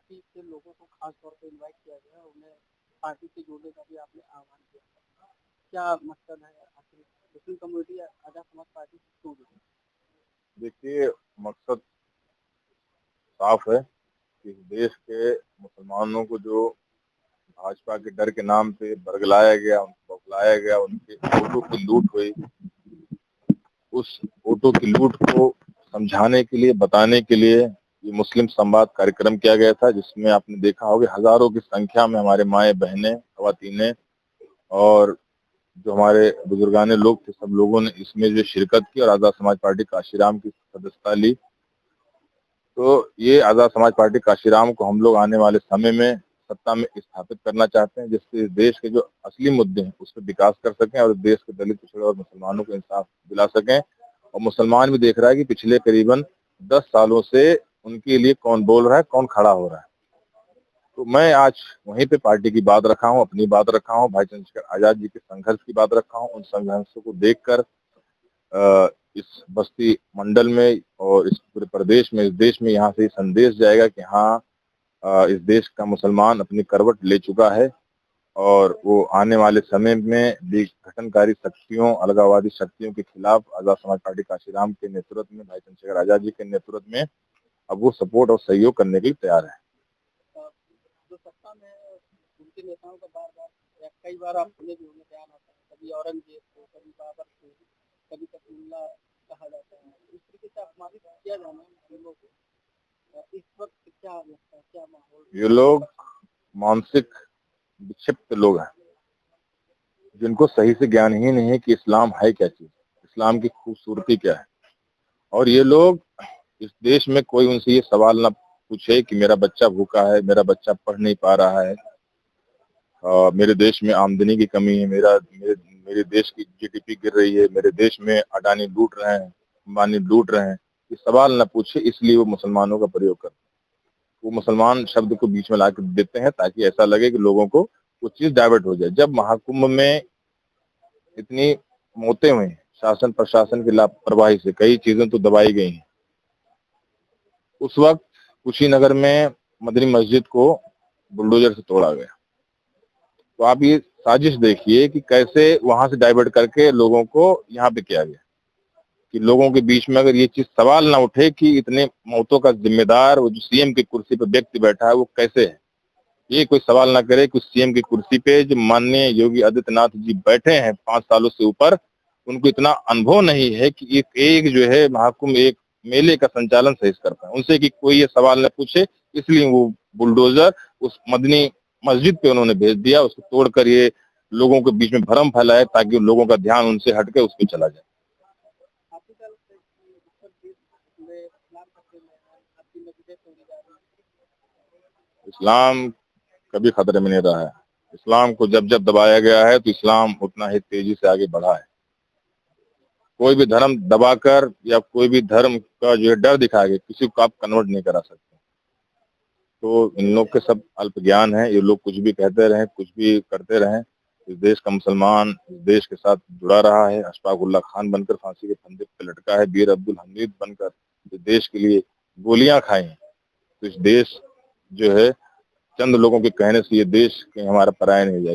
Party के लोगों को खास तौर पे इनवाइट किया गया और उन्हें पार्टी से जोड़ने का भी आपने आह्वान किया। क्या मकसद है आखिर Muslim community Azad Samaj party से क्यों जुड़ी? देखिए, मकसद साफ है कि इस देश के मुसलमानों को जो भाजपा के डर के नाम पे बरगलाया गया, उनको बौखलाया गया, उनके वोटों की लूट हुई, उस वोटों की लूट को समझाने के लिए, बताने के लिए ये मुस्लिम संवाद कार्यक्रम किया गया था, जिसमें आपने देखा होगा हजारों की संख्या में हमारे माएँ बहनें, खवातीनें और जो हमारे बुजुर्गाने लोग थे, सब लोगों ने इसमें जो शिरकत की और आजाद समाज पार्टी काशीराम की सदस्यता ली। तो ये आजाद समाज पार्टी काशीराम को हम लोग आने वाले समय में सत्ता में स्थापित करना चाहते हैं, जिससे इस देश के जो असली मुद्दे हैं उस पर विकास कर सकें और देश के दलित, पिछड़े और मुसलमानों को इंसाफ दिला सकें। और मुसलमान भी देख रहा है कि पिछले करीबन 10 सालों से उनके लिए कौन बोल रहा है, कौन खड़ा हो रहा है। तो मैं आज वहीं पे पार्टी की बात रखा हूँ, अपनी बात रखा हूँ, भाई चंद्रशेखर आजाद जी के संघर्ष की बात रखा हूँ। उन संघर्षों को देखकर इस बस्ती मंडल में और इस पूरे प्रदेश में, इस देश में यहाँ से ये संदेश जाएगा कि हाँ, इस देश का मुसलमान अपनी करवट ले चुका है और वो आने वाले समय में विघटनकारी शक्तियों, अलगाववादी शक्तियों के खिलाफ आजाद समाज पार्टी काशीराम के नेतृत्व में, भाई चंद्रशेखर आजाद जी के नेतृत्व में अब वो सपोर्ट और सहयोग करने के लिए तैयार है। जो सत्ता में है, उनके नेताओं का बार बार कई बार आपने भी उन्हें बयान आता है, कभी औरंगजेब को, कभी बाबर को, कभी तकमुल्ला कहा जाता है। इस तरीके से अपमानित किया जाना मुस्लिमों को इस वक्त क्या लगता है, क्या माहौल? ये लोग मानसिक विक्षिप्त लोग हैं, जिनको सही से ज्ञान ही नहीं है कि इस्लाम है क्या चीज, इस्लाम की खूबसूरती क्या है। और ये लोग इस देश में कोई उनसे ये सवाल ना पूछे कि मेरा बच्चा भूखा है, मेरा बच्चा पढ़ नहीं पा रहा है, मेरे देश में आमदनी की कमी है, मेरे देश की जीडीपी गिर रही है, मेरे देश में अडानी लूट रहे हैं, अंबानी लूट रहे हैं, ये सवाल न पूछे, इसलिए वो मुसलमानों का प्रयोग करते हैं। वो मुसलमान शब्द को बीच में ला के देते हैं ताकि ऐसा लगे कि लोगों को वो चीज डाइवर्ट हो जाए। जब महाकुंभ में इतनी मौतें हुई, शासन प्रशासन की लापरवाही से कई चीजें तो दबाई गई हैं, उस वक्त कुशीनगर में मदनी मस्जिद को बुलडोजर से तोड़ा गया। तो आप ये साजिश देखिए कि कैसे वहां से डाइवर्ट करके लोगों को यहाँ पे किया गया, कि लोगों के बीच में अगर ये चीज सवाल ना उठे कि इतने मौतों का जिम्मेदार वो जो सीएम की कुर्सी पे व्यक्ति बैठा है वो कैसे है, ये कोई सवाल ना करे कि सीएम की कुर्सी पे जो माननीय योगी आदित्यनाथ जी बैठे हैं 5 सालों से ऊपर, उनको इतना अनुभव नहीं है कि एक जो है महाकुंभ, एक मेले का संचालन सही से कर पाए। उनसे कि कोई ये सवाल न पूछे, इसलिए वो बुलडोजर उस मदनी मस्जिद पे उन्होंने भेज दिया, उसको तोड़कर ये लोगों के बीच में भ्रम फैलाए ताकि लोगों का ध्यान उनसे हटके उस पे चला जाए। इस्लाम कभी खतरे में नहीं रहा है। इस्लाम को जब जब दबाया गया है तो इस्लाम उतना ही तेजी से आगे बढ़ा है। कोई भी धर्म दबाकर या कोई भी धर्म का जो है डर दिखा के किसी को आप कन्वर्ट नहीं करा सकते। तो इन लोग के सब अल्प ज्ञान है, ये लोग कुछ भी कहते रहें, कुछ भी करते रहें। इस देश का मुसलमान इस देश के साथ जुड़ा रहा है, अशफाक उल्लाह खान बनकर फांसी के फंदे पे लटका है, बीर अब्दुल हमीद बनकर इस देश के लिए गोलियां खाई हैं। तो इस देश जो है चंद लोगों के कहने से ये देश कहीं हमारा पराया नहीं हो जाएगा।